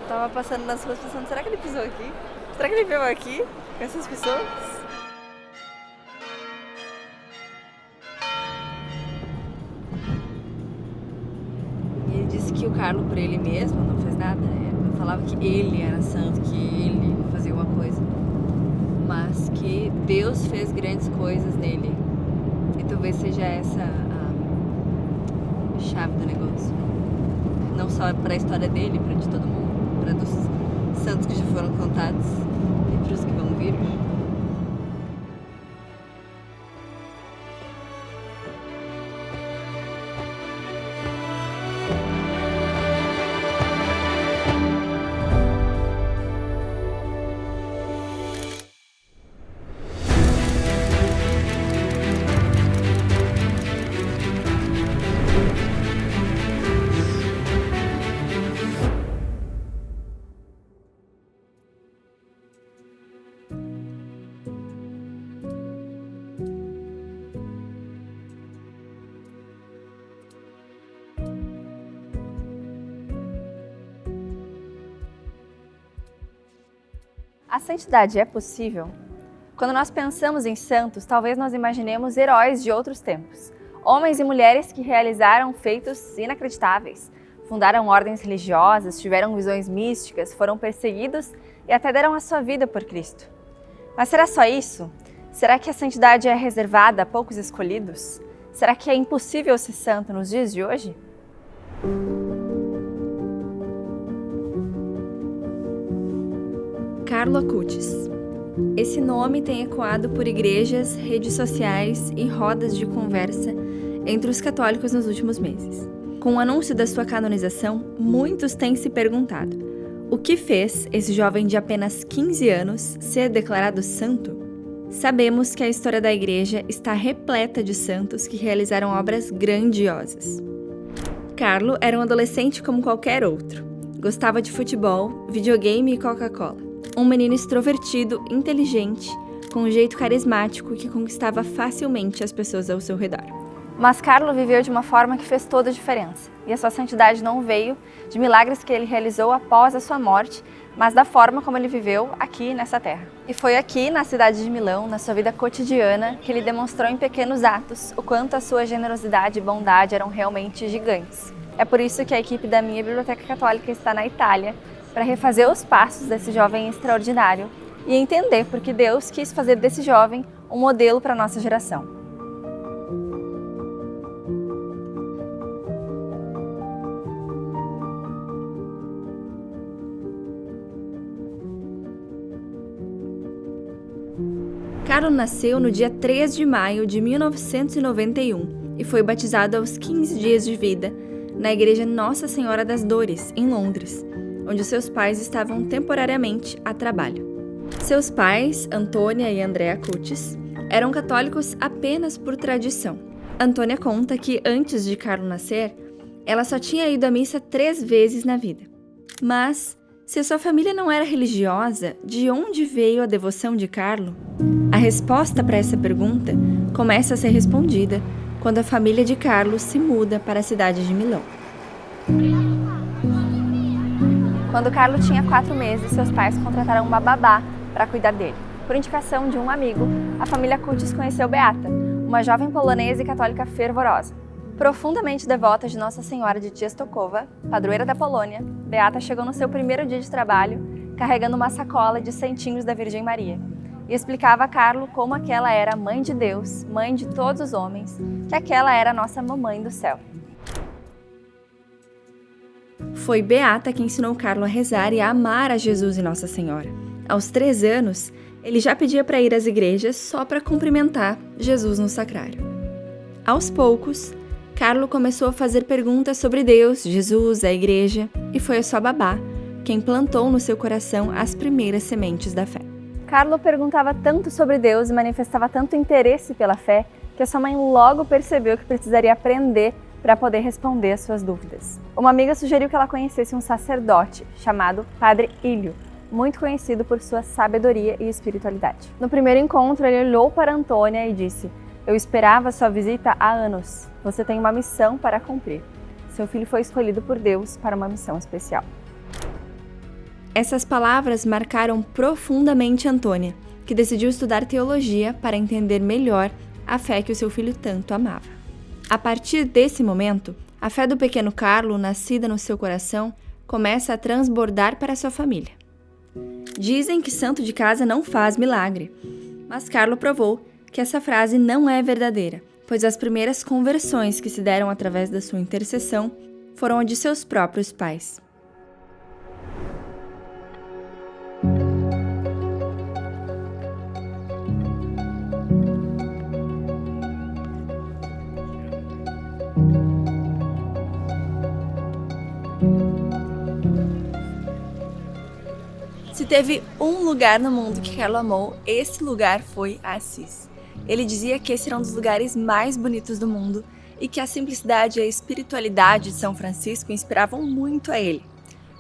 Tava passando nas ruas pensando, será que ele pisou aqui? Será que ele veio aqui com essas pessoas? E ele disse que o Carlo, por ele mesmo, não fez nada, né? Não falava que ele era santo, que ele fazia uma coisa. Mas que Deus fez grandes coisas nele. E talvez seja essa a chave do negócio. Não só para a história dele, para de todo mundo, para dos santos que já foram contados e para os que vão vir. A santidade é possível? Quando nós pensamos em santos, talvez nós imaginemos heróis de outros tempos. Homens e mulheres que realizaram feitos inacreditáveis, fundaram ordens religiosas, tiveram visões místicas, foram perseguidos e até deram a sua vida por Cristo. Mas será só isso? Será que a santidade é reservada a poucos escolhidos? Será que é impossível ser santo nos dias de hoje? Carlo Acutis. Esse nome tem ecoado por igrejas, redes sociais e rodas de conversa entre os católicos nos últimos meses. Com o anúncio da sua canonização, muitos têm se perguntado: o que fez esse jovem de apenas 15 anos ser declarado santo? Sabemos que a história da igreja está repleta de santos que realizaram obras grandiosas. Carlo era um adolescente como qualquer outro. Gostava de futebol, videogame e Coca-Cola. Um menino extrovertido, inteligente, com um jeito carismático que conquistava facilmente as pessoas ao seu redor. Mas Carlo viveu de uma forma que fez toda a diferença. E a sua santidade não veio de milagres que ele realizou após a sua morte, mas da forma como ele viveu aqui nessa terra. E foi aqui, na cidade de Milão, na sua vida cotidiana, que ele demonstrou em pequenos atos o quanto a sua generosidade e bondade eram realmente gigantes. É por isso que a equipe da minha Biblioteca Católica está na Itália, para refazer os passos desse jovem extraordinário e entender por que Deus quis fazer desse jovem um modelo para a nossa geração. Carlo nasceu no dia 3 de maio de 1991 e foi batizado aos 15 dias de vida na Igreja Nossa Senhora das Dores, em Londres, onde seus pais estavam temporariamente a trabalho. Seus pais, Antônia e Andrea Acutis, eram católicos apenas por tradição. Antônia conta que antes de Carlo nascer, ela só tinha ido à missa 3 vezes na vida. Mas, se sua família não era religiosa, de onde veio a devoção de Carlo? A resposta para essa pergunta começa a ser respondida quando a família de Carlo se muda para a cidade de Milão. Quando Carlo tinha 4 meses, seus pais contrataram uma babá para cuidar dele. Por indicação de um amigo, a família Acutis conheceu Beata, uma jovem polonesa e católica fervorosa. Profundamente devota de Nossa Senhora de Częstochowa, padroeira da Polônia, Beata chegou no seu primeiro dia de trabalho carregando uma sacola de santinhos da Virgem Maria e explicava a Carlo como aquela era a mãe de Deus, mãe de todos os homens, que aquela era a nossa mamãe do céu. Foi Beata que ensinou Carlo a rezar e a amar a Jesus e Nossa Senhora. Aos 3 anos, ele já pedia para ir às igrejas só para cumprimentar Jesus no sacrário. Aos poucos, Carlo começou a fazer perguntas sobre Deus, Jesus, a igreja, e foi a sua babá quem plantou no seu coração as primeiras sementes da fé. Carlo perguntava tanto sobre Deus e manifestava tanto interesse pela fé que a sua mãe logo percebeu que precisaria aprender para poder responder às suas dúvidas. Uma amiga sugeriu que ela conhecesse um sacerdote chamado Padre Ilio, muito conhecido por sua sabedoria e espiritualidade. No primeiro encontro, ele olhou para Antônia e disse: "Eu esperava sua visita há anos. Você tem uma missão para cumprir. Seu filho foi escolhido por Deus para uma missão especial." Essas palavras marcaram profundamente Antônia, que decidiu estudar teologia para entender melhor a fé que o seu filho tanto amava. A partir desse momento, a fé do pequeno Carlo, nascida no seu coração, começa a transbordar para sua família. Dizem que santo de casa não faz milagre, mas Carlo provou que essa frase não é verdadeira, pois as primeiras conversões que se deram através da sua intercessão foram a de seus próprios pais. Se teve um lugar no mundo que Carlo amou, esse lugar foi Assis. Ele dizia que esse era um dos lugares mais bonitos do mundo e que a simplicidade e a espiritualidade de São Francisco inspiravam muito a ele.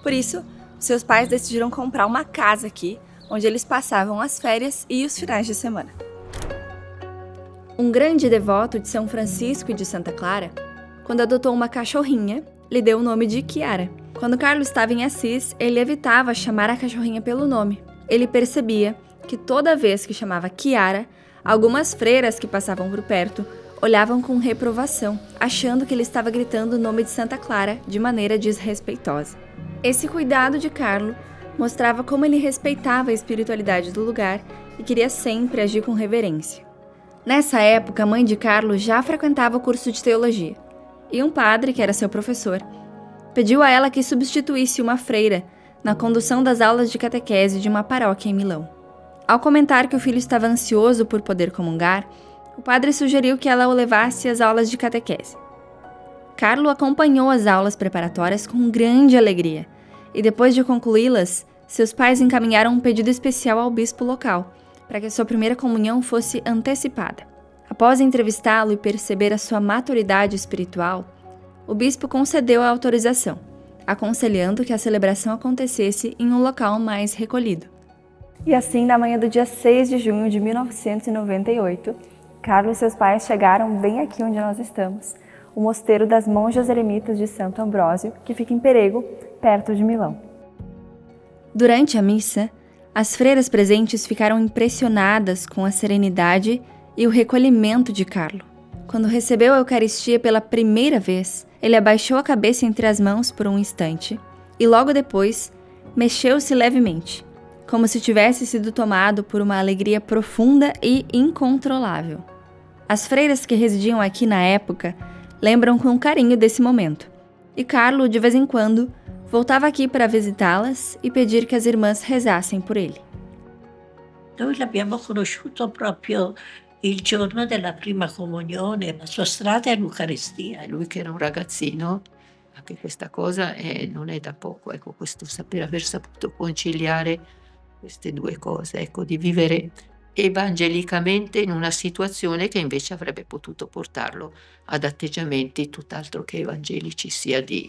Por isso, seus pais decidiram comprar uma casa aqui, onde eles passavam as férias e os finais de semana. Um grande devoto de São Francisco e de Santa Clara, quando adotou uma cachorrinha, lhe deu o nome de Chiara. Quando Carlo estava em Assis, ele evitava chamar a cachorrinha pelo nome. Ele percebia que toda vez que chamava Chiara, algumas freiras que passavam por perto olhavam com reprovação, achando que ele estava gritando o nome de Santa Clara de maneira desrespeitosa. Esse cuidado de Carlo mostrava como ele respeitava a espiritualidade do lugar e queria sempre agir com reverência. Nessa época, a mãe de Carlo já frequentava o curso de teologia, e um padre, que era seu professor, pediu a ela que substituísse uma freira na condução das aulas de catequese de uma paróquia em Milão. Ao comentar que o filho estava ansioso por poder comungar, o padre sugeriu que ela o levasse às aulas de catequese. Carlo acompanhou as aulas preparatórias com grande alegria, e depois de concluí-las, seus pais encaminharam um pedido especial ao bispo local, para que a sua primeira comunhão fosse antecipada. Após entrevistá-lo e perceber a sua maturidade espiritual, o bispo concedeu a autorização, aconselhando que a celebração acontecesse em um local mais recolhido. E assim, na manhã do dia 6 de junho de 1998, Carlo e seus pais chegaram bem aqui onde nós estamos, o mosteiro das monjas eremitas de Santo Ambrósio, que fica em Perego, perto de Milão. Durante a missa, as freiras presentes ficaram impressionadas com a serenidade e o recolhimento de Carlo. Quando recebeu a Eucaristia pela primeira vez, ele abaixou a cabeça entre as mãos por um instante e logo depois mexeu-se levemente, como se tivesse sido tomado por uma alegria profunda e incontrolável. As freiras que residiam aqui na época lembram com carinho desse momento, e Carlo, de vez em quando, voltava aqui para visitá-las e pedir que as irmãs rezassem por ele. Noi l'abbiamo conosciuto proprio il giorno della prima comunione, la sua strada è l'Eucaristia. Lui che era un ragazzino, anche questa cosa non è da poco, ecco, questo aver saputo conciliare queste due cose, ecco, di vivere evangelicamente in una situazione che invece avrebbe potuto portarlo ad atteggiamenti tutt'altro che evangelici, sia di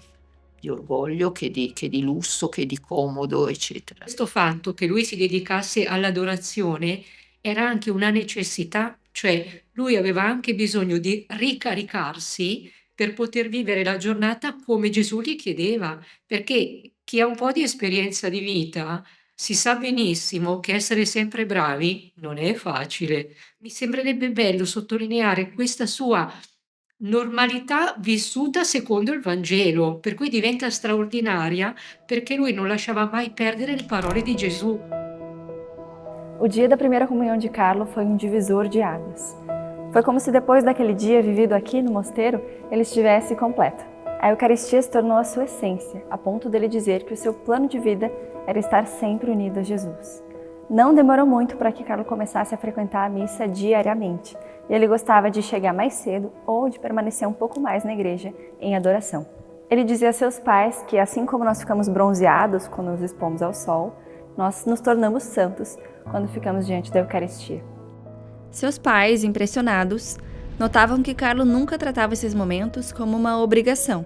orgoglio che di lusso, che di comodo, eccetera. Questo fatto che lui si dedicasse all'adorazione era anche una necessità, cioè lui aveva anche bisogno di ricaricarsi per poter vivere la giornata come Gesù gli chiedeva, perché chi ha un po' di esperienza di vita si sa benissimo che essere sempre bravi non è facile. Mi sembrerebbe bello sottolineare questa sua normalità vissuta secondo il Vangelo, per cui diventa straordinaria perché lui non lasciava mai perdere le parole di Gesù. O dia da primeira comunhão de Carlo foi um divisor de águas. Foi como se depois daquele dia vivido aqui no mosteiro, ele estivesse completo. A Eucaristia se tornou a sua essência, a ponto dele dizer que o seu plano de vida era estar sempre unido a Jesus. Não demorou muito para que Carlo começasse a frequentar a missa diariamente, e ele gostava de chegar mais cedo ou de permanecer um pouco mais na igreja em adoração. Ele dizia a seus pais que, assim como nós ficamos bronzeados quando nos expomos ao sol, nós nos tornamos santos quando ficamos diante da Eucaristia. Seus pais, impressionados, notavam que Carlo nunca tratava esses momentos como uma obrigação,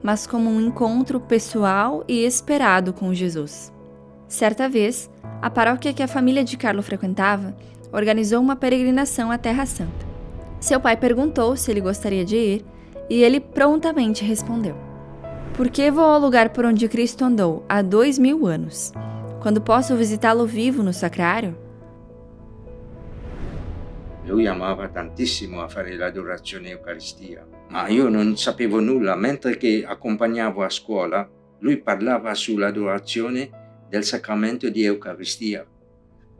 mas como um encontro pessoal e esperado com Jesus. Certa vez, a paróquia que a família de Carlo frequentava organizou uma peregrinação à Terra Santa. Seu pai perguntou se ele gostaria de ir e ele prontamente respondeu: "Por que vou ao lugar por onde Cristo andou há 2000 anos? quando posso visitá-lo vivo no sacrário? Lui amava tantissimo a fare l'adorazione Eucaristia, ma io non sapevo nulla. Mentre che accompagnavo a scuola, lui parlava sull'adorazione del sacramento di Eucaristia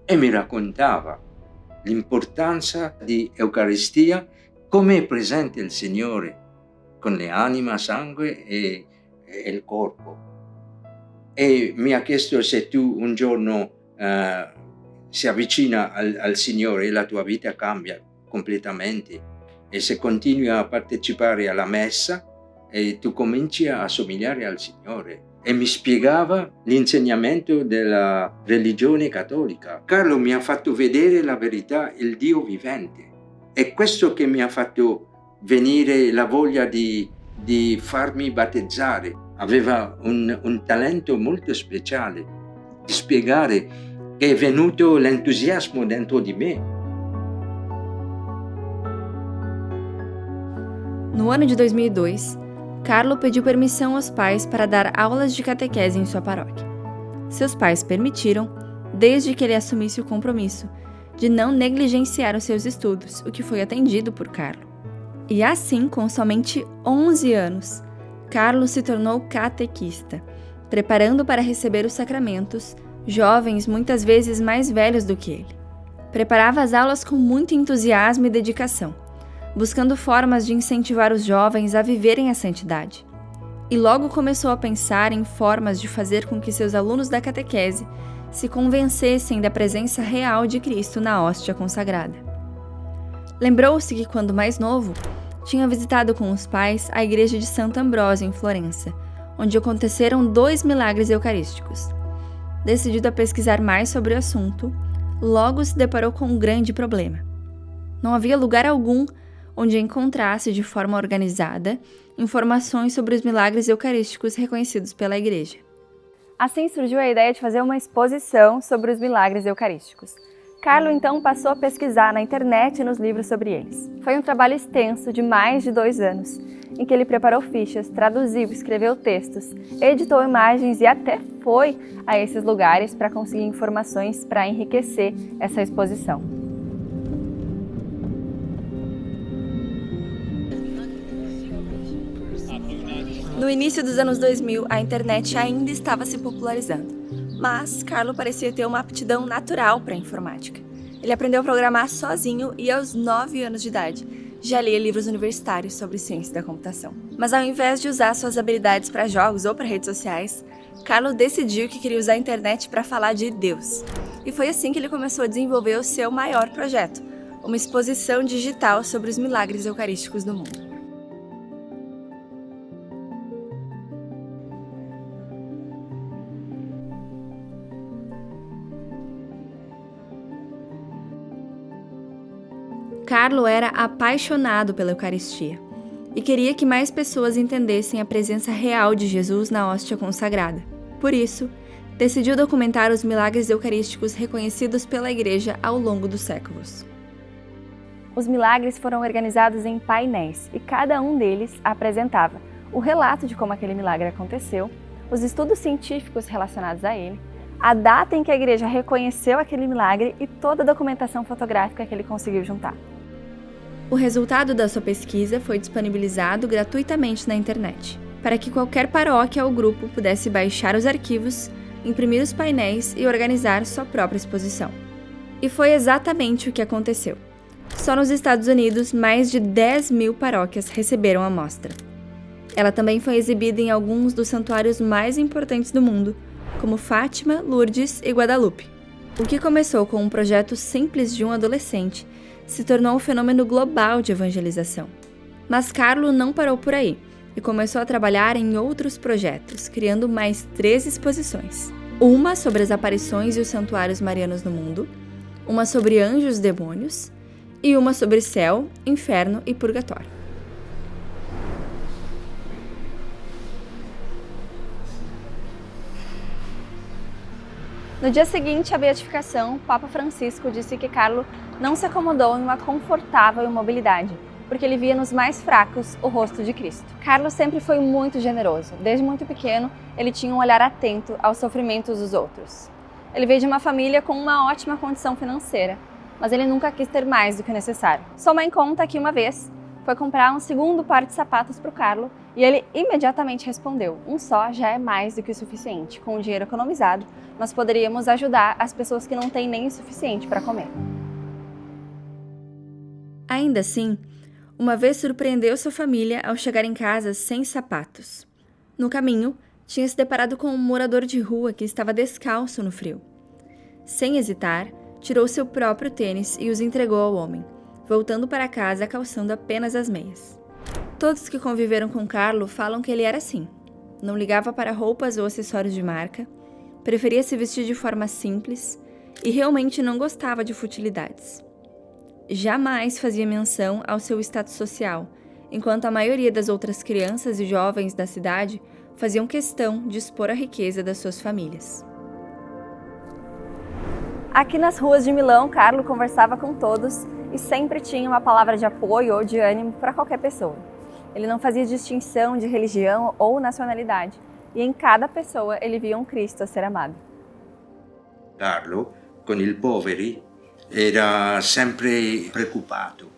e mi raccontava l'importanza di Eucaristia, come è presente il Signore con l'anima, sangue e il corpo. E mi ha chiesto se tu un giorno si avvicina al Signore e la tua vita cambia completamente, e se continui a partecipare alla messa e tu cominci a assomigliare al Signore. E mi spiegava l'insegnamento della religione cattolica. Carlo mi ha fatto vedere la verità, il Dio vivente. È questo che mi ha fatto venire la voglia di farmi battezzare. Aveva un talento molto speciale di spiegare che è venuto l'entusiasmo dentro di me. No ano de 2002, Carlo pediu permissão aos pais para dar aulas de catequese em sua paróquia. Seus pais permitiram, desde que ele assumisse o compromisso de não negligenciar os seus estudos, o que foi atendido por Carlo. E assim, com somente 11 anos, Carlo se tornou catequista, preparando para receber os sacramentos jovens muitas vezes mais velhos do que ele. Preparava as aulas com muito entusiasmo e dedicação, buscando formas de incentivar os jovens a viverem a santidade. E logo começou a pensar em formas de fazer com que seus alunos da catequese se convencessem da presença real de Cristo na hóstia consagrada. Lembrou-se que, quando mais novo, tinha visitado com os pais a igreja de Santo Ambrósio, em Florença, onde aconteceram 2 milagres eucarísticos. Decidido a pesquisar mais sobre o assunto, logo se deparou com um grande problema. Não havia lugar algum onde encontrasse de forma organizada informações sobre os milagres eucarísticos reconhecidos pela Igreja. Assim surgiu a ideia de fazer uma exposição sobre os milagres eucarísticos. Carlo então passou a pesquisar na internet e nos livros sobre eles. Foi um trabalho extenso de mais de 2 anos, em que ele preparou fichas, traduziu, escreveu textos, editou imagens e até foi a esses lugares para conseguir informações para enriquecer essa exposição. No início dos anos 2000, a internet ainda estava se popularizando, mas Carlo parecia ter uma aptidão natural para a informática. Ele aprendeu a programar sozinho e aos 9 anos de idade já lia livros universitários sobre ciência da computação. Mas ao invés de usar suas habilidades para jogos ou para redes sociais, Carlo decidiu que queria usar a internet para falar de Deus. E foi assim que ele começou a desenvolver o seu maior projeto, uma exposição digital sobre os milagres eucarísticos do mundo. Carlo era apaixonado pela Eucaristia e queria que mais pessoas entendessem a presença real de Jesus na hóstia consagrada. Por isso, decidiu documentar os milagres eucarísticos reconhecidos pela Igreja ao longo dos séculos. Os milagres foram organizados em painéis e cada um deles apresentava o relato de como aquele milagre aconteceu, os estudos científicos relacionados a ele, a data em que a Igreja reconheceu aquele milagre e toda a documentação fotográfica que ele conseguiu juntar. O resultado da sua pesquisa foi disponibilizado gratuitamente na internet, para que qualquer paróquia ou grupo pudesse baixar os arquivos, imprimir os painéis e organizar sua própria exposição. E foi exatamente o que aconteceu. Só nos Estados Unidos, mais de 10.000 paróquias receberam a mostra. Ela também foi exibida em alguns dos santuários mais importantes do mundo, como Fátima, Lourdes e Guadalupe. O que começou com um projeto simples de um adolescente se tornou um fenômeno global de evangelização. Mas Carlo não parou por aí e começou a trabalhar em outros projetos, criando mais 3 exposições. Uma sobre as aparições e os santuários marianos no mundo, uma sobre anjos e demônios e uma sobre céu, inferno e purgatório. No dia seguinte à beatificação, o Papa Francisco disse que Carlo não se acomodou em uma confortável imobilidade, porque ele via nos mais fracos o rosto de Cristo. Carlo sempre foi muito generoso. Desde muito pequeno, ele tinha um olhar atento aos sofrimentos dos outros. Ele veio de uma família com uma ótima condição financeira, mas ele nunca quis ter mais do que o necessário. Sua mãe conta que uma vez foi comprar um segundo par de sapatos para o Carlo e ele imediatamente respondeu: um só já é mais do que o suficiente. Com o dinheiro economizado, nós poderíamos ajudar as pessoas que não têm nem o suficiente para comer. Ainda assim, uma vez surpreendeu sua família ao chegar em casa sem sapatos. No caminho, tinha se deparado com um morador de rua que estava descalço no frio. Sem hesitar, tirou seu próprio tênis e os entregou ao homem, voltando para casa calçando apenas as meias. Todos que conviveram com Carlo falam que ele era assim. Não ligava para roupas ou acessórios de marca, preferia se vestir de forma simples e realmente não gostava de futilidades. Jamais fazia menção ao seu status social, enquanto a maioria das outras crianças e jovens da cidade faziam questão de expor a riqueza das suas famílias. Aqui nas ruas de Milão, Carlo conversava com todos e sempre tinha uma palavra de apoio ou de ânimo para qualquer pessoa. Ele não fazia distinção de religião ou nacionalidade, e em cada pessoa ele via um Cristo a ser amado. Carlo, con i poveri, era sempre preoccupato.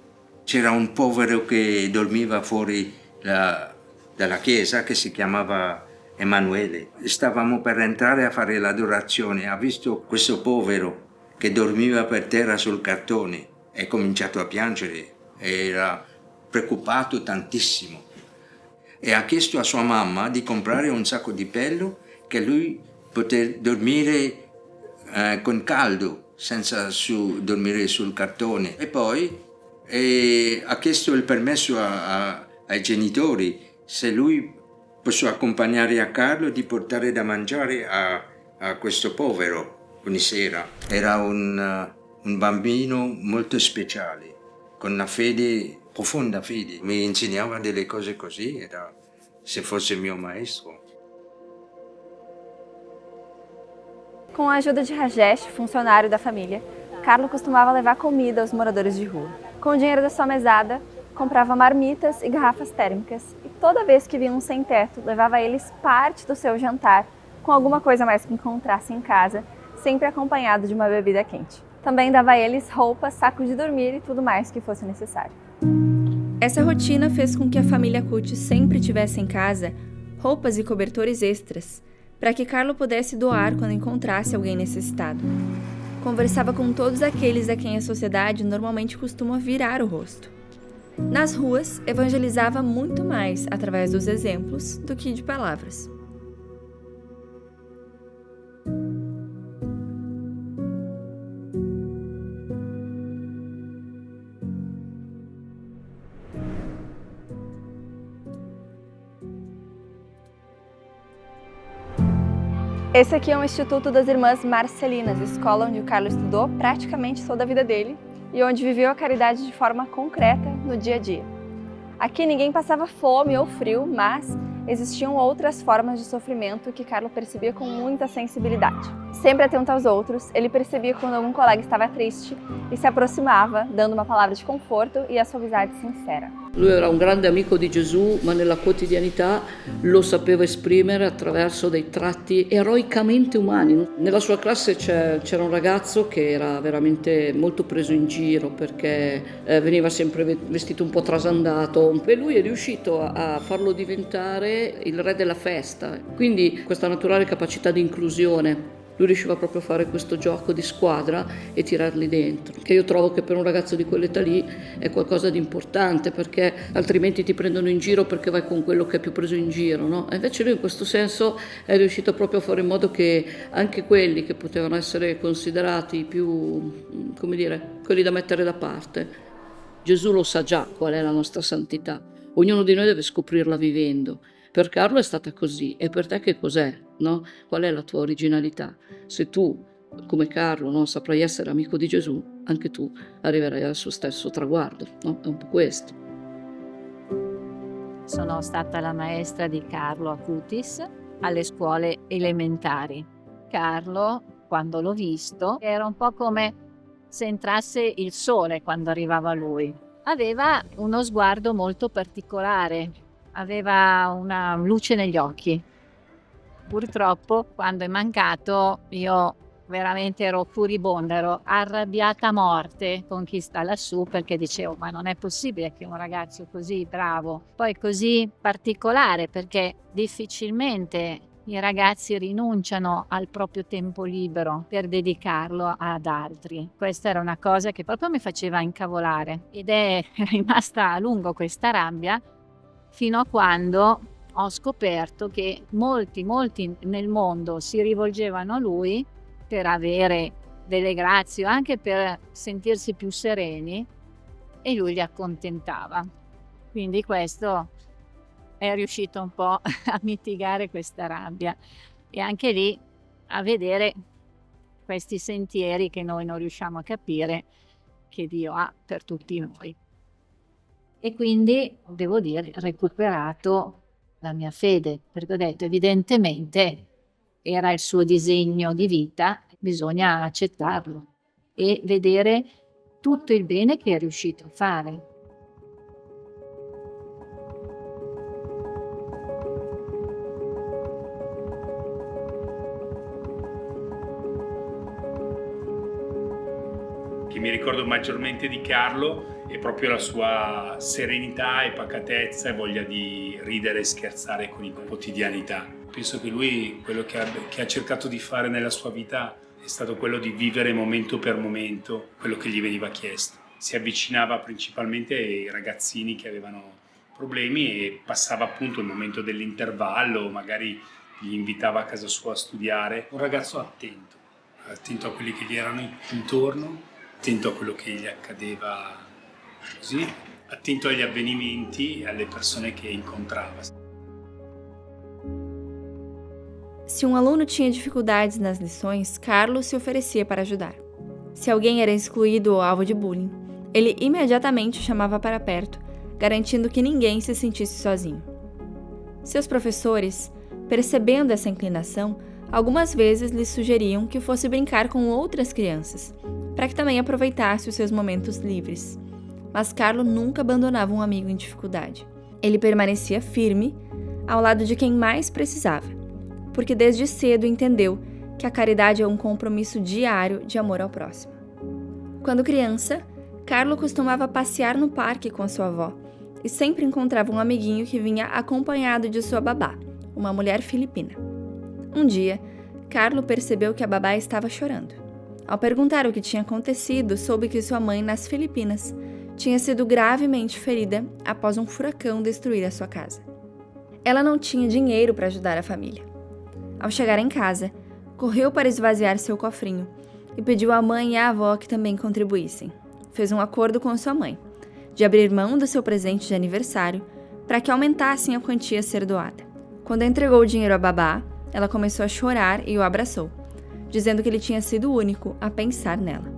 C'era un povero che dormiva fuori dalla chiesa che si chiamava Emanuele. Stavamo per entrare a fare l'adorazione. Ha visto questo povero che dormiva per terra sul cartone. È cominciato a piangere. Era preoccupato tantissimo. E ha chiesto a sua mamma di comprare un sacco di pello che lui poter dormire con caldo, senza dormire sul cartone. E poi ha chiesto il permesso ai genitori se lui posso accompagnare a Carlo di portare da mangiare a questo povero ogni sera. Era un bambino molto speciale, con una fede, profonda fede. Mi insegnava delle cose così, era se fosse mio maestro. Com a ajuda de Rajesh, funcionário da família, Carlo costumava levar comida aos moradores de rua. Com o dinheiro da sua mesada, comprava marmitas e garrafas térmicas e toda vez que via um sem-teto, levava a eles parte do seu jantar com alguma coisa mais que encontrasse em casa, sempre acompanhado de uma bebida quente. Também dava a eles roupas, sacos de dormir e tudo mais que fosse necessário. Essa rotina fez com que a família Cucci sempre tivesse em casa roupas e cobertores extras, para que Carlo pudesse doar quando encontrasse alguém necessitado. Conversava com todos aqueles a quem a sociedade normalmente costuma virar o rosto. Nas ruas, evangelizava muito mais através dos exemplos do que de palavras. Esse aqui é o Instituto das Irmãs Marcelinas, escola onde o Carlo estudou praticamente toda a vida dele e onde viveu a caridade de forma concreta no dia a dia. Aqui ninguém passava fome ou frio, mas existiam outras formas de sofrimento que Carlo percebia com muita sensibilidade. Sempre atento aos outros, ele percebia quando algum colega estava triste e se aproximava, dando uma palavra de conforto e a sua amizade sincera. Lui era un grande amico di Gesù, ma nella quotidianità lo sapeva esprimere attraverso dei tratti eroicamente umani. Nella sua classe c'era un ragazzo che era veramente molto preso in giro perché veniva sempre vestito un po' trasandato e lui è riuscito a farlo diventare il re della festa. Quindi questa naturale capacità di inclusione. Lui riusciva proprio a fare questo gioco di squadra e tirarli dentro, che io trovo che per un ragazzo di quell'età lì è qualcosa di importante, perché altrimenti ti prendono in giro perché vai con quello che è più preso in giro, no? E invece lui in questo senso è riuscito proprio a fare in modo che anche quelli che potevano essere considerati più, come dire, quelli da mettere da parte, Gesù lo sa già qual è la nostra santità, ognuno di noi deve scoprirla vivendo. Per Carlo è stata così, e per te che cos'è? No? Qual è la tua originalità? Se tu, come Carlo, no, saprai essere amico di Gesù, anche tu arriverai al suo stesso traguardo, no? È un po' questo. Sono stata la maestra di Carlo a Cutis alle scuole elementari. Carlo, quando l'ho visto, era un po' come se entrasse il sole quando arrivava lui. Aveva uno sguardo molto particolare, aveva una luce negli occhi. Purtroppo, quando è mancato, io veramente ero furibonda, ero arrabbiata a morte con chi sta lassù, perché dicevo ma non è possibile che un ragazzo così bravo, poi così particolare, perché difficilmente i ragazzi rinunciano al proprio tempo libero per dedicarlo ad altri. Questa era una cosa che proprio mi faceva incavolare ed è rimasta a lungo questa rabbia fino a quando ho scoperto che molti nel mondo si rivolgevano a lui per avere delle grazie o anche per sentirsi più sereni e lui li accontentava. Quindi questo è riuscito un po' a mitigare questa rabbia e anche lì a vedere questi sentieri che noi non riusciamo a capire che Dio ha per tutti noi. E quindi devo dire recuperato la mia fede, perché ho detto evidentemente era il suo disegno di vita, bisogna accettarlo e vedere tutto il bene che è riuscito a fare. Che mi ricordo maggiormente di Carlo è proprio la sua serenità e pacatezza e voglia di ridere e scherzare con la quotidianità. Penso che lui quello che ha cercato di fare nella sua vita è stato quello di vivere momento per momento quello che gli veniva chiesto. Si avvicinava principalmente ai ragazzini che avevano problemi e passava appunto il momento dell'intervallo, magari li invitava a casa sua a studiare. Un ragazzo attento a quelli che gli erano intorno, attento a quello che gli accadeva così, attento agli avvenimenti e alle persone que encontrava. Se um aluno tinha dificuldades nas lições, Carlos se oferecia para ajudar. Se alguém era excluído ou alvo de bullying, ele imediatamente chamava para perto, garantindo que ninguém se sentisse sozinho. Seus professores, percebendo essa inclinação, algumas vezes lhe sugeriam que fosse brincar com outras crianças, para que também aproveitasse os seus momentos livres. Mas Carlo nunca abandonava um amigo em dificuldade. Ele permanecia firme ao lado de quem mais precisava, porque desde cedo entendeu que a caridade é um compromisso diário de amor ao próximo. Quando criança, Carlo costumava passear no parque com a sua avó e sempre encontrava um amiguinho que vinha acompanhado de sua babá, uma mulher filipina. Um dia, Carlo percebeu que a babá estava chorando. Ao perguntar o que tinha acontecido, soube que sua mãe, nas Filipinas, tinha sido gravemente ferida após um furacão destruir a sua casa. Ela não tinha dinheiro para ajudar a família. Ao chegar em casa, correu para esvaziar seu cofrinho e pediu à mãe e à avó que também contribuíssem. Fez um acordo com sua mãe, de abrir mão do seu presente de aniversário para que aumentassem a quantia a ser doada. Quando entregou o dinheiro à babá, ela começou a chorar e o abraçou, dizendo que ele tinha sido o único a pensar nela.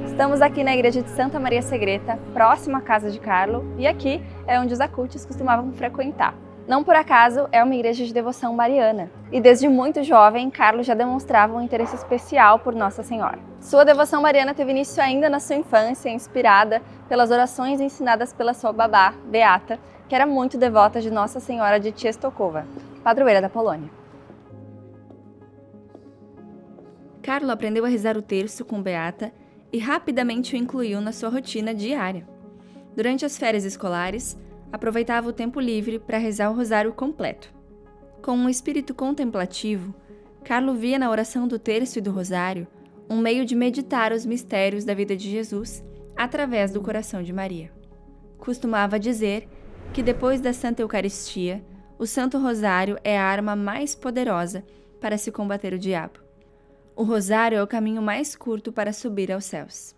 Estamos aqui na igreja de Santa Maria Segreta, próximo à casa de Carlo, e aqui é onde os acutis costumavam frequentar. Não por acaso, é uma igreja de devoção mariana, e desde muito jovem, Carlo já demonstrava um interesse especial por Nossa Senhora. Sua devoção mariana teve início ainda na sua infância, inspirada pelas orações ensinadas pela sua babá, Beata, que era muito devota de Nossa Senhora de Częstochowa, padroeira da Polônia. Carlo aprendeu a rezar o terço com Beata e rapidamente o incluiu na sua rotina diária. Durante as férias escolares, aproveitava o tempo livre para rezar o rosário completo. Com um espírito contemplativo, Carlo via na oração do terço e do rosário um meio de meditar os mistérios da vida de Jesus através do coração de Maria. Costumava dizer que depois da Santa Eucaristia, o Santo Rosário é a arma mais poderosa para se combater o diabo. O rosário é o caminho mais curto para subir aos céus.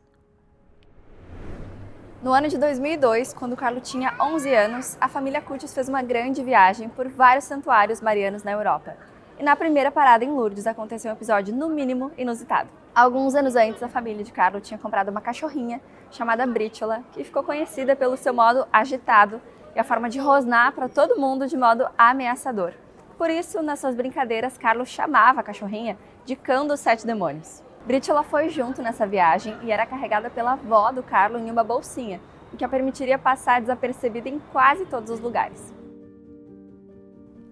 No ano de 2002, quando Carlo tinha 11 anos, a família Acutis fez uma grande viagem por vários santuários marianos na Europa. E na primeira parada em Lourdes aconteceu um episódio, no mínimo, inusitado. Alguns anos antes, a família de Carlo tinha comprado uma cachorrinha chamada Briciola, que ficou conhecida pelo seu modo agitado e a forma de rosnar para todo mundo de modo ameaçador. Por isso, nas suas brincadeiras, Carlo chamava a cachorrinha de Cão dos Sete Demônios. Briciola foi junto nessa viagem e era carregada pela avó do Carlo em uma bolsinha, que a permitiria passar desapercebida em quase todos os lugares.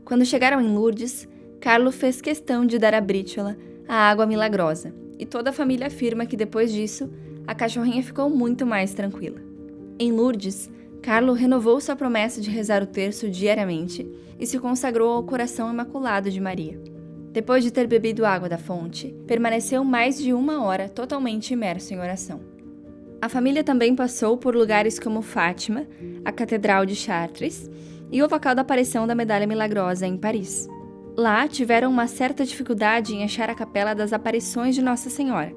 Quando chegaram em Lourdes, Carlo fez questão de dar à Brítola a água milagrosa, e toda a família afirma que depois disso, a cachorrinha ficou muito mais tranquila. Em Lourdes, Carlo renovou sua promessa de rezar o terço diariamente e se consagrou ao coração imaculado de Maria. Depois de ter bebido água da fonte, permaneceu mais de 1 hora totalmente imerso em oração. A família também passou por lugares como Fátima, a Catedral de Chartres e o local da aparição da Medalha Milagrosa em Paris. Lá tiveram uma certa dificuldade em achar a capela das aparições de Nossa Senhora,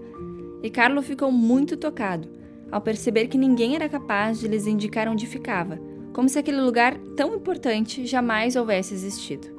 e Carlo ficou muito tocado ao perceber que ninguém era capaz de lhes indicar onde ficava, como se aquele lugar tão importante jamais houvesse existido.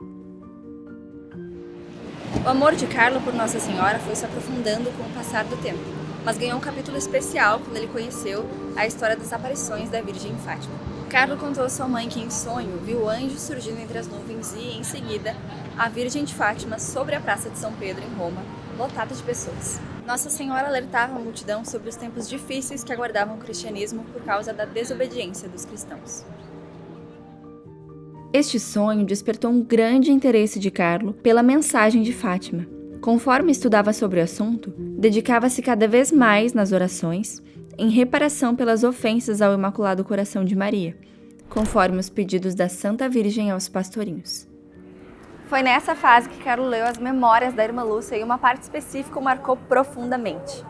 O amor de Carlo por Nossa Senhora foi se aprofundando com o passar do tempo, mas ganhou um capítulo especial quando ele conheceu a história das aparições da Virgem em Fátima. Carlo contou à sua mãe que em sonho viu anjos surgindo entre as nuvens e, em seguida, a Virgem de Fátima sobre a Praça de São Pedro em Roma, lotada de pessoas. Nossa Senhora alertava a multidão sobre os tempos difíceis que aguardavam o cristianismo por causa da desobediência dos cristãos. Este sonho despertou um grande interesse de Carlo pela mensagem de Fátima. Conforme estudava sobre o assunto, dedicava-se cada vez mais nas orações em reparação pelas ofensas ao Imaculado Coração de Maria, conforme os pedidos da Santa Virgem aos pastorinhos. Foi nessa fase que Carlo leu as memórias da irmã Lúcia e uma parte específica o marcou profundamente.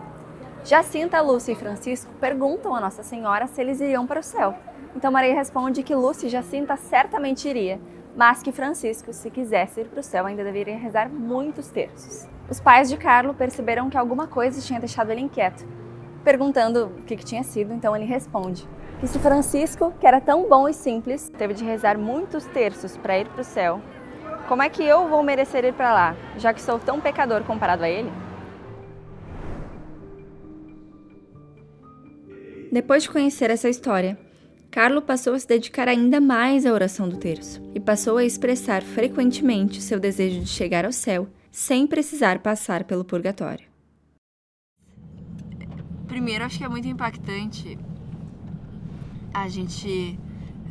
Jacinta, Lúcia e Francisco perguntam a Nossa Senhora se eles iriam para o céu. Então Maria responde que Lúcia e Jacinta certamente iria, mas que Francisco, se quisesse ir para o céu, ainda deveria rezar muitos terços. Os pais de Carlo perceberam que alguma coisa tinha deixado ele inquieto, perguntando o que tinha sido, então ele responde que se Francisco, que era tão bom e simples, teve de rezar muitos terços para ir para o céu, como é que eu vou merecer ir para lá, já que sou tão pecador comparado a ele? Depois de conhecer essa história, Carlo passou a se dedicar ainda mais à oração do terço e passou a expressar frequentemente seu desejo de chegar ao céu sem precisar passar pelo purgatório. Primeiro, acho que é muito impactante a gente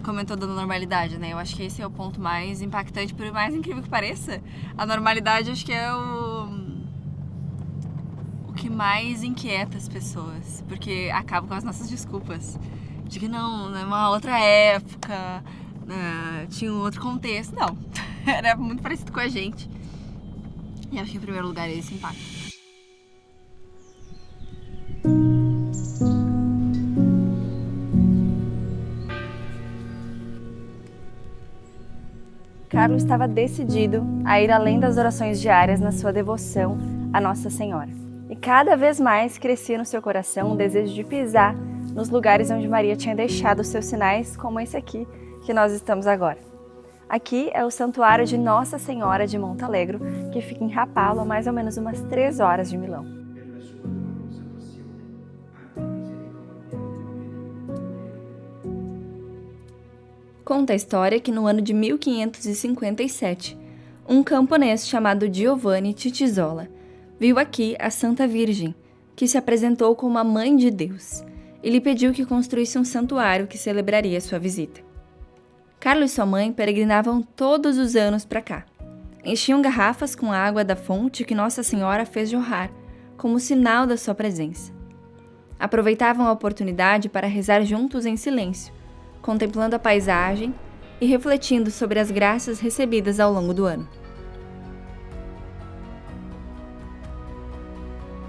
comentou da normalidade, né? Eu acho que esse é o ponto mais impactante, por mais incrível que pareça. A normalidade acho que é o que mais inquieta as pessoas, porque acaba com as nossas desculpas. De que não, é uma outra época, tinha um outro contexto. Não, era muito parecido com a gente. E acho que em primeiro lugar é esse impacto. Carlo estava decidido a ir além das orações diárias na sua devoção à Nossa Senhora. E cada vez mais crescia no seu coração o desejo de pisar nos lugares onde Maria tinha deixado os seus sinais, como esse aqui que nós estamos agora. Aqui é o Santuário de Nossa Senhora de Montalegro, que fica em Rapallo, a mais ou menos umas 3 horas de Milão. Conta a história que no ano de 1557, um camponês chamado Giovanni Titizola viu aqui a Santa Virgem, que se apresentou como a Mãe de Deus, e lhe pediu que construísse um santuário que celebraria sua visita. Carlo e sua mãe peregrinavam todos os anos para cá. Enchiam garrafas com a água da fonte que Nossa Senhora fez jorrar, como sinal da sua presença. Aproveitavam a oportunidade para rezar juntos em silêncio, contemplando a paisagem e refletindo sobre as graças recebidas ao longo do ano.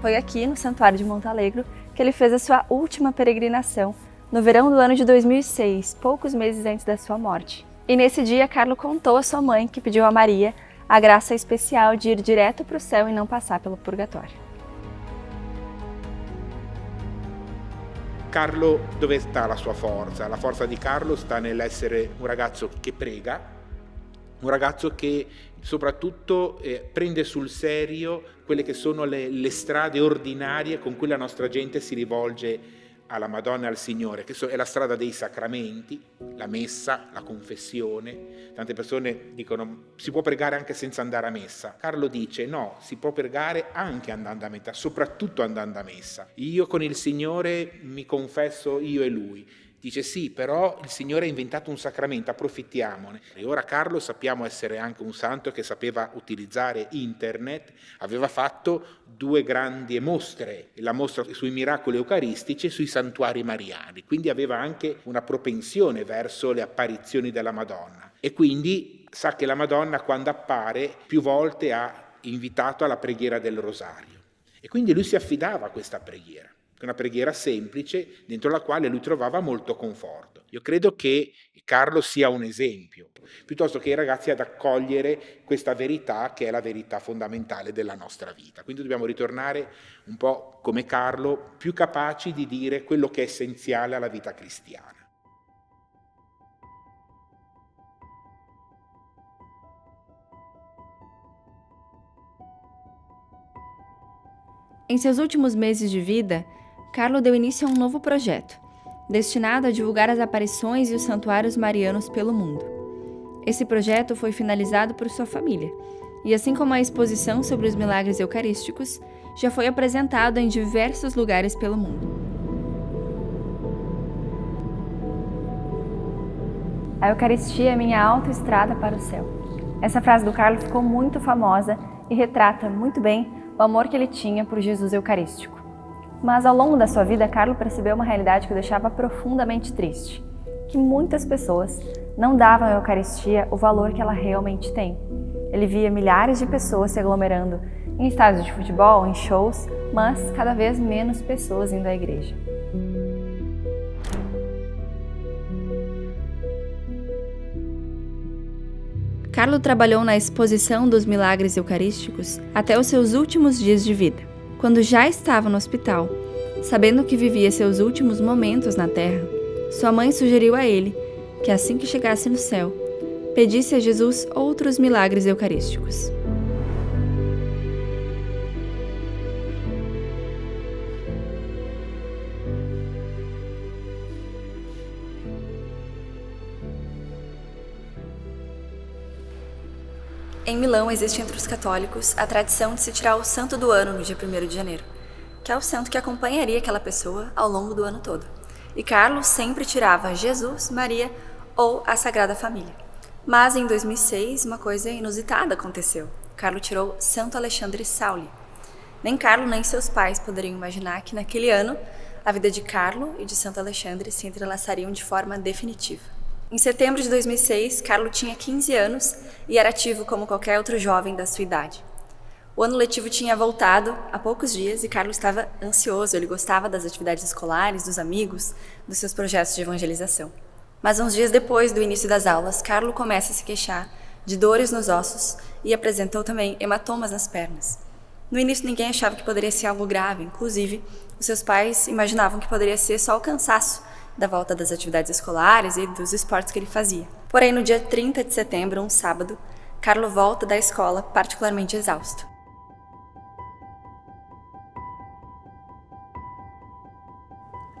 Foi aqui, no Santuário de Montalegro, que ele fez a sua última peregrinação, no verão do ano de 2006, poucos meses antes da sua morte. E nesse dia, Carlo contou à sua mãe que pediu a Maria a graça especial de ir direto para o céu e não passar pelo purgatório. Carlo, dove sta la sua forza? La forza di Carlo sta nell'essere un ragazzo che prega, un ragazzo che soprattutto prende sul serio quelle che sono le strade ordinarie con cui la nostra gente si rivolge alla Madonna e al Signore, che è la strada dei sacramenti, la messa, la confessione. Tante persone dicono si può pregare anche senza andare a messa. Carlo dice no, si può pregare anche andando a messa, soprattutto andando a messa. Io con il Signore mi confesso io e Lui. Dice sì, però il Signore ha inventato un sacramento, approfittiamone. E ora Carlo sappiamo essere anche un santo che sapeva utilizzare internet, aveva fatto 2 grandi mostre, la mostra sui miracoli eucaristici e sui santuari mariani, quindi aveva anche una propensione verso le apparizioni della Madonna. E quindi sa che la Madonna quando appare più volte ha invitato alla preghiera del rosario. E quindi lui si affidava a questa preghiera. Una preghiera semplice dentro la quale lui trovava molto conforto. Io credo che Carlo sia un esempio, piuttosto che i ragazzi ad accogliere questa verità che è la verità fondamentale della nostra vita. Quindi dobbiamo ritornare un po' come Carlo, più capaci di dire quello che è essenziale alla vita cristiana. Em seus últimos meses de vida, Carlo deu início a um novo projeto, destinado a divulgar as aparições e os santuários marianos pelo mundo. Esse projeto foi finalizado por sua família, e assim como a exposição sobre os milagres eucarísticos, já foi apresentado em diversos lugares pelo mundo. A Eucaristia é minha autoestrada para o céu. Essa frase do Carlo ficou muito famosa e retrata muito bem o amor que ele tinha por Jesus Eucarístico. Mas ao longo da sua vida, Carlo percebeu uma realidade que o deixava profundamente triste, que muitas pessoas não davam à Eucaristia o valor que ela realmente tem. Ele via milhares de pessoas se aglomerando em estádios de futebol, em shows, mas cada vez menos pessoas indo à igreja. Carlo trabalhou na exposição dos milagres eucarísticos até os seus últimos dias de vida. Quando já estava no hospital, sabendo que vivia seus últimos momentos na terra, sua mãe sugeriu a ele que assim que chegasse no céu, pedisse a Jesus outros milagres eucarísticos. Em Milão existe entre os católicos a tradição de se tirar o santo do ano no dia 1º de janeiro, que é o santo que acompanharia aquela pessoa ao longo do ano todo. E Carlo sempre tirava Jesus, Maria ou a Sagrada Família. Mas em 2006 uma coisa inusitada aconteceu. Carlo tirou Santo Alexandre Sauli. Nem Carlo nem seus pais poderiam imaginar que naquele ano a vida de Carlo e de Santo Alexandre se entrelaçariam de forma definitiva. Em setembro de 2006, Carlo tinha 15 anos e era ativo como qualquer outro jovem da sua idade. O ano letivo tinha voltado há poucos dias e Carlo estava ansioso, ele gostava das atividades escolares, dos amigos, dos seus projetos de evangelização. Mas uns dias depois do início das aulas, Carlo começa a se queixar de dores nos ossos e apresentou também hematomas nas pernas. No início ninguém achava que poderia ser algo grave, inclusive os seus pais imaginavam que poderia ser só o cansaço da volta das atividades escolares e dos esportes que ele fazia. Porém, no dia 30 de setembro, um sábado, Carlo volta da escola particularmente exausto.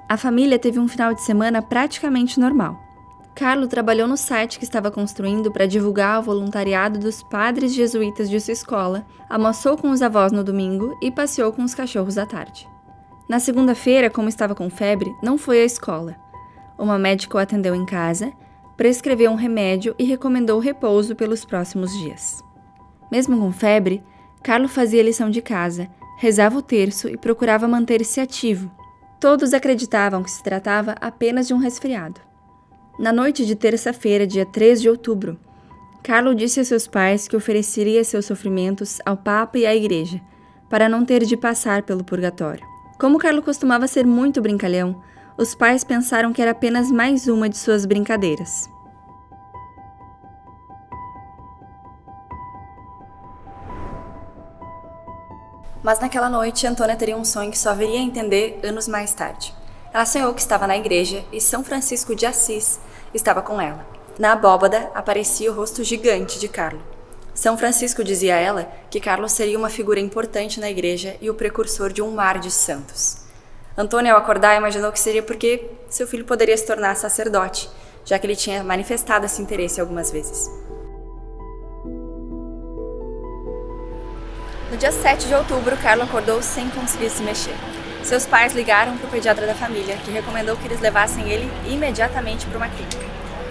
A família teve um final de semana praticamente normal. Carlo trabalhou no site que estava construindo para divulgar o voluntariado dos padres jesuítas de sua escola, almoçou com os avós no domingo e passeou com os cachorros à tarde. Na segunda-feira, como estava com febre, não foi à escola. Uma médica o atendeu em casa, prescreveu um remédio e recomendou repouso pelos próximos dias. Mesmo com febre, Carlo fazia lição de casa, rezava o terço e procurava manter-se ativo. Todos acreditavam que se tratava apenas de um resfriado. Na noite de terça-feira, dia 3 de outubro, Carlo disse a seus pais que ofereceria seus sofrimentos ao Papa e à Igreja, para não ter de passar pelo purgatório. Como Carlo costumava ser muito brincalhão, os pais pensaram que era apenas mais uma de suas brincadeiras. Mas naquela noite, Antônia teria um sonho que só viria a entender anos mais tarde. Ela sonhou que estava na igreja e São Francisco de Assis estava com ela. Na abóbada aparecia o rosto gigante de Carlo. São Francisco dizia a ela que Carlo seria uma figura importante na igreja e o precursor de um mar de santos. Antônia, ao acordar, imaginou que seria porque seu filho poderia se tornar sacerdote, já que ele tinha manifestado esse interesse algumas vezes. No dia 7 de outubro, Carlo acordou sem conseguir se mexer. Seus pais ligaram para o pediatra da família, que recomendou que eles levassem ele imediatamente para uma clínica.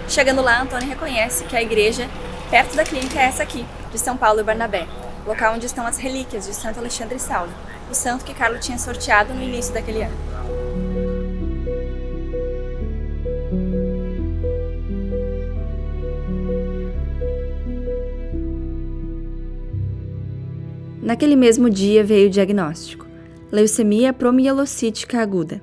Chegando lá, Antônio reconhece que a igreja perto da clínica é essa aqui, de São Paulo e Barnabé, local onde estão as relíquias de Santo Alexandre e Saulo, o santo que Carlo tinha sorteado no início daquele ano. Naquele mesmo dia veio o diagnóstico: leucemia promielocítica aguda,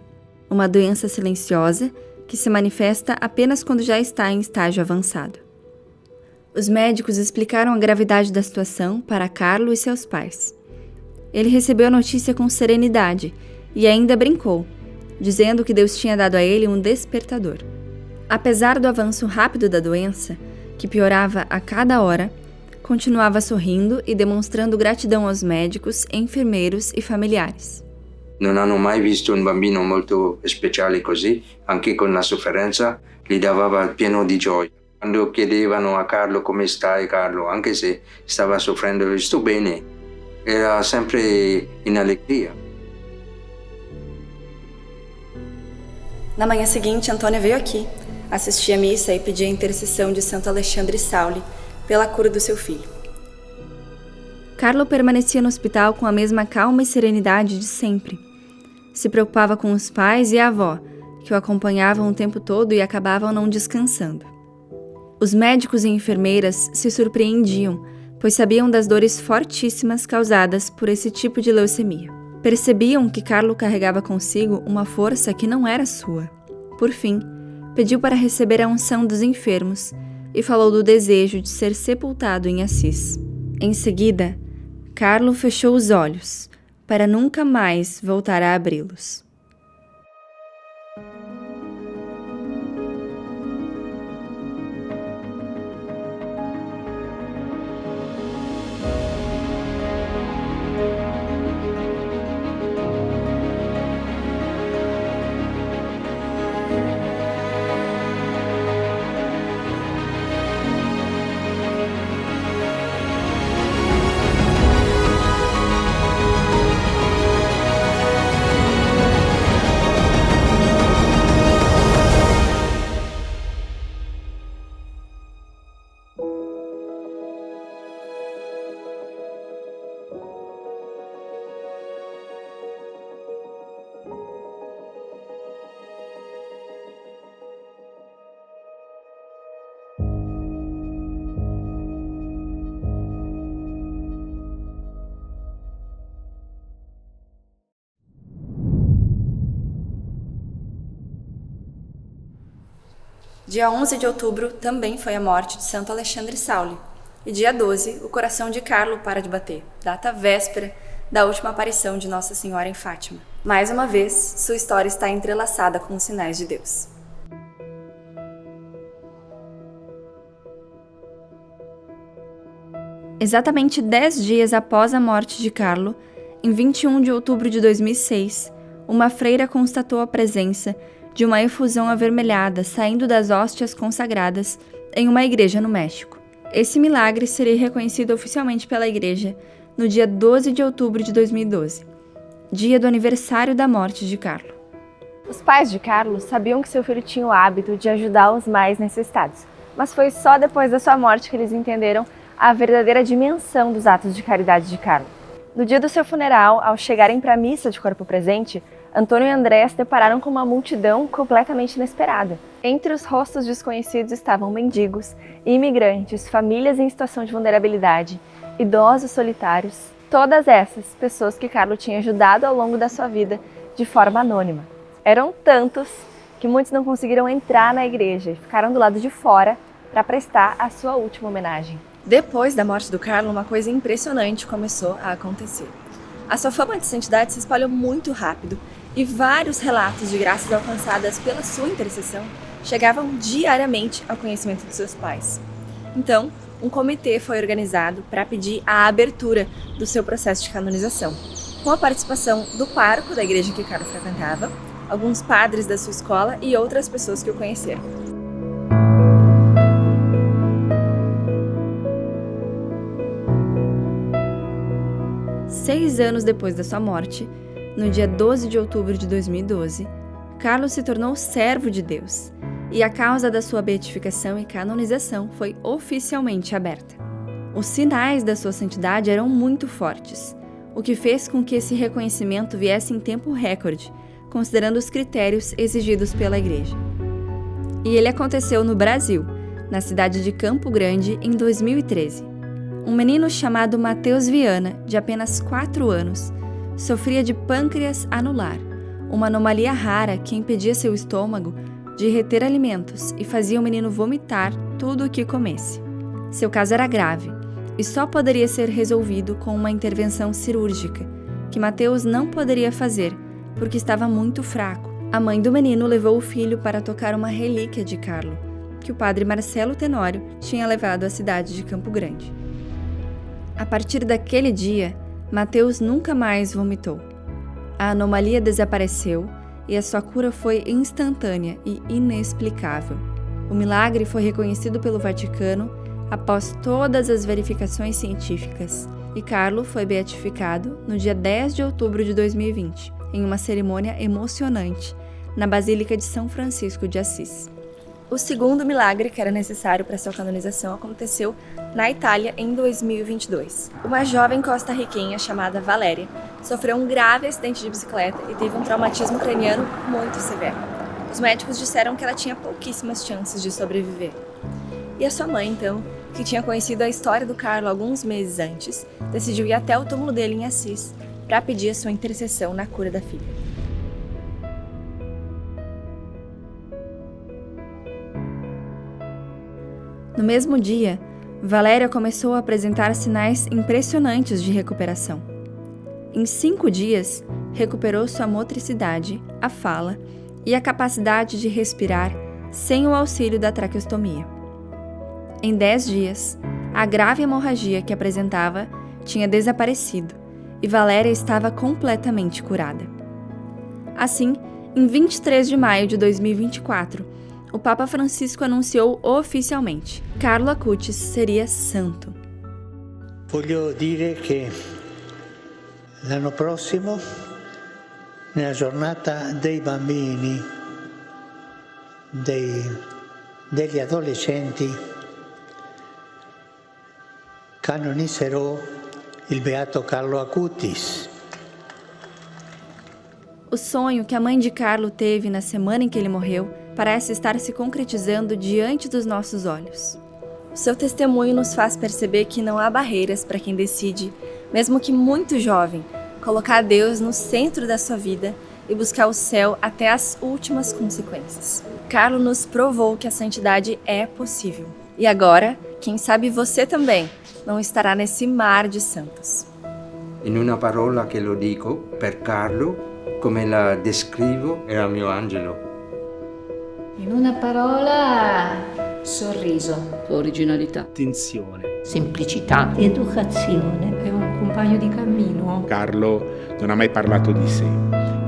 uma doença silenciosa que se manifesta apenas quando já está em estágio avançado. Os médicos explicaram a gravidade da situação para Carlo e seus pais. Ele recebeu a notícia com serenidade e ainda brincou, dizendo que Deus tinha dado a ele um despertador. Apesar do avanço rápido da doença, que piorava a cada hora, continuava sorrindo e demonstrando gratidão aos médicos, enfermeiros e familiares. Non hanno mai visto un bambino molto speciale così, anche con la sofferenza, li dava pieno di gioia. Quando chiedevano a Carlo come stai Carlo, anche se stava soffrendo, sto bene, era sempre in allegria. Na manhã seguinte, Antônio veio aqui, assistir a missa e pedir a intercessão de Santo Alexandre e Saulo pela cura do seu filho. Carlo permanecia no hospital com a mesma calma e serenidade de sempre. Se preocupava com os pais e a avó, que o acompanhavam o tempo todo e acabavam não descansando. Os médicos e enfermeiras se surpreendiam, pois sabiam das dores fortíssimas causadas por esse tipo de leucemia. Percebiam que Carlo carregava consigo uma força que não era sua. Por fim, pediu para receber a unção dos enfermos e falou do desejo de ser sepultado em Assis. Em seguida, Carlo fechou os olhos, para nunca mais voltar a abri-los. Dia 11 de outubro também foi a morte de Santo Alexandre Saulo, e dia 12 o coração de Carlo para de bater, data véspera da última aparição de Nossa Senhora em Fátima. Mais uma vez, sua história está entrelaçada com os sinais de Deus. Exatamente 10 dias após a morte de Carlo, em 21 de outubro de 2006, uma freira constatou a presença de uma efusão avermelhada saindo das hóstias consagradas em uma igreja no México. Esse milagre seria reconhecido oficialmente pela igreja no dia 12 de outubro de 2012, dia do aniversário da morte de Carlo. Os pais de Carlo sabiam que seu filho tinha o hábito de ajudar os mais necessitados, mas foi só depois da sua morte que eles entenderam a verdadeira dimensão dos atos de caridade de Carlo. No dia do seu funeral, ao chegarem para a missa de corpo presente, Antônio e André se depararam com uma multidão completamente inesperada. Entre os rostos desconhecidos estavam mendigos, imigrantes, famílias em situação de vulnerabilidade, idosos solitários, todas essas pessoas que Carlo tinha ajudado ao longo da sua vida de forma anônima. Eram tantos que muitos não conseguiram entrar na igreja e ficaram do lado de fora para prestar a sua última homenagem. Depois da morte do Carlo, uma coisa impressionante começou a acontecer. A sua fama de santidade se espalhou muito rápido e vários relatos de graças alcançadas pela sua intercessão chegavam diariamente ao conhecimento de seus pais. Então, um comitê foi organizado para pedir a abertura do seu processo de canonização, com a participação do pároco da igreja que Carlo frequentava, alguns padres da sua escola e outras pessoas que o conheceram. Seis anos depois da sua morte, no dia 12 de outubro de 2012, Carlo se tornou servo de Deus e a causa da sua beatificação e canonização foi oficialmente aberta. Os sinais da sua santidade eram muito fortes, o que fez com que esse reconhecimento viesse em tempo recorde, considerando os critérios exigidos pela Igreja. E ele aconteceu no Brasil, na cidade de Campo Grande, em 2013. Um menino chamado Matheus Viana, de apenas 4 anos, sofria de pâncreas anular, uma anomalia rara que impedia seu estômago de reter alimentos e fazia o menino vomitar tudo o que comesse. Seu caso era grave e só poderia ser resolvido com uma intervenção cirúrgica, que Matheus não poderia fazer porque estava muito fraco. A mãe do menino levou o filho para tocar uma relíquia de Carlo, que o padre Marcelo Tenório tinha levado à cidade de Campo Grande. A partir daquele dia, Matheus nunca mais vomitou. A anomalia desapareceu e a sua cura foi instantânea e inexplicável. O milagre foi reconhecido pelo Vaticano após todas as verificações científicas, e Carlo foi beatificado no dia 10 de outubro de 2020, em uma cerimônia emocionante, na Basílica de São Francisco de Assis. O segundo milagre que era necessário para sua canonização aconteceu na Itália em 2022. Uma jovem costarriquenha chamada Valéria sofreu um grave acidente de bicicleta e teve um traumatismo craniano muito severo. Os médicos disseram que ela tinha pouquíssimas chances de sobreviver. E a sua mãe, então, que tinha conhecido a história do Carlo alguns meses antes, decidiu ir até o túmulo dele em Assis para pedir a sua intercessão na cura da filha. No mesmo dia, Valéria começou a apresentar sinais impressionantes de recuperação. Em 5 dias, recuperou sua motricidade, a fala e a capacidade de respirar sem o auxílio da traqueostomia. Em 10 dias, a grave hemorragia que apresentava tinha desaparecido e Valéria estava completamente curada. Assim, em 23 de maio de 2024, o Papa Francisco anunciou oficialmente: Carlo Acutis seria santo. Voglio dire che l'anno prossimo, nella giornata dei bambini, degli adolescenti, canonizzerò il beato Carlo Acutis. O sonho que a mãe de Carlo teve na semana em que ele morreu parece estar se concretizando diante dos nossos olhos. O seu testemunho nos faz perceber que não há barreiras para quem decide, mesmo que muito jovem, colocar Deus no centro da sua vida e buscar o céu até as últimas consequências. Carlo nos provou que a santidade é possível. E agora, quem sabe você também não estará nesse mar de santos. In una parola che lo dico, per Carlo, come la descrivo, era mio angelo. In una parola, sorriso. Originalità, Attenzione. Semplicità. Educazione. È un compagno di cammino. Carlo non ha mai parlato di sé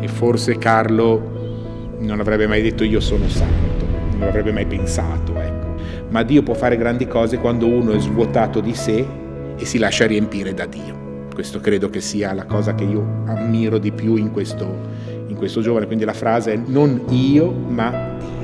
e forse Carlo non avrebbe mai detto io sono santo, non l'avrebbe mai pensato, ecco. Ma Dio può fare grandi cose quando uno è svuotato di sé e si lascia riempire da Dio. Questo credo che sia la cosa che io ammiro di più in questo giovane, quindi la frase è non io ma Dio.